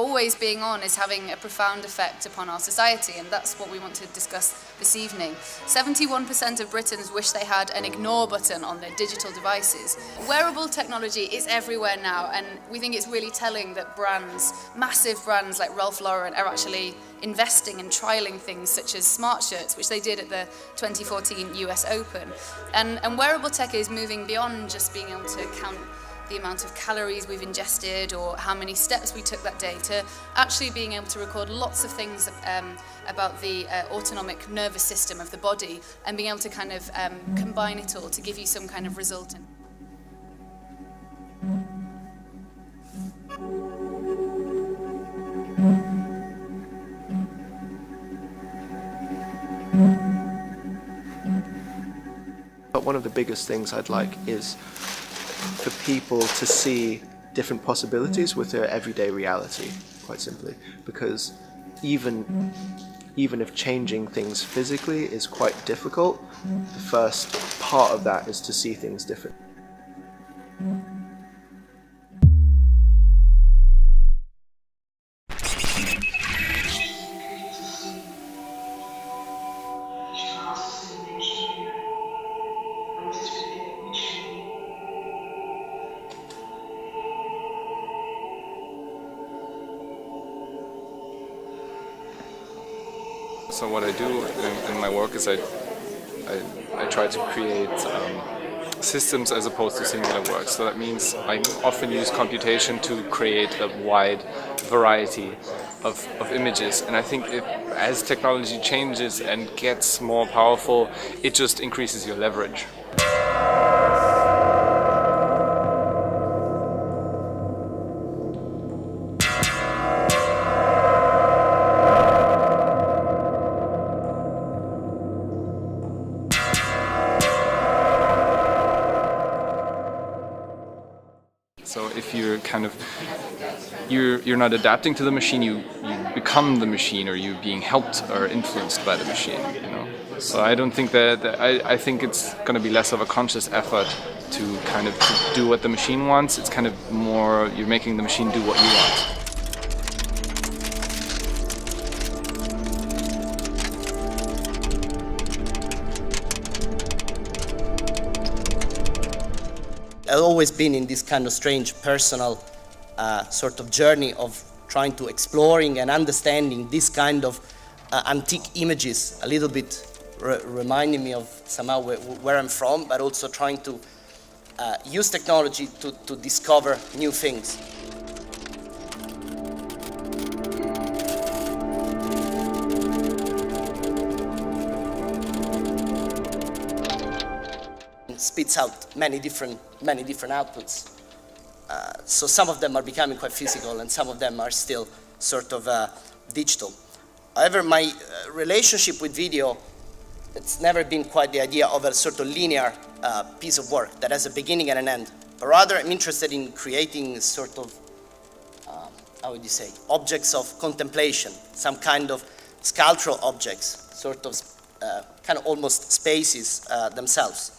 always being on is having a profound effect upon our society, and that's what we want to discuss this evening. 71% of Britons wish they had an ignore button on their digital devices. Wearable technology is everywhere now, and we think it's really telling that brands, massive brands like Ralph Lauren, are actually investing and trialing things such as smart shirts, which they did at the 2014 US Open. And wearable tech is moving beyond just being able to count the amount of calories we've ingested or how many steps we took that day, to actually being able to record lots of things about the autonomic nervous system of the body, and being able to kind of combine it all to give you some kind of result. But one of the biggest things I'd like is for people to see different possibilities with their everyday reality, quite simply. Because even if changing things physically is quite difficult, the first part of that is to see things different. So what I do in my work is I try to create systems as opposed to singular works. So that means I often use computation to create a wide variety of images. And I think as technology changes and gets more powerful, it just increases your leverage. So if you're not adapting to the machine, you become the machine, or you're being helped or influenced by the machine. So I don't think I think it's going to be less of a conscious effort to kind of to do what the machine wants. It's kind of more you're making the machine do what you want. I've always been in this kind of strange personal sort of journey of trying to exploring and understanding this kind of antique images, a little bit reminding me of somehow where I'm from, but also trying to use technology to discover new things. Spits out many different outputs. So some of them are becoming quite physical, and some of them are still sort of digital. However, my relationship with video, it's never been quite the idea of a sort of linear piece of work that has a beginning and an end. But rather, I'm interested in creating sort of, how would you say, objects of contemplation, some kind of sculptural objects, sort of kind of almost spaces themselves.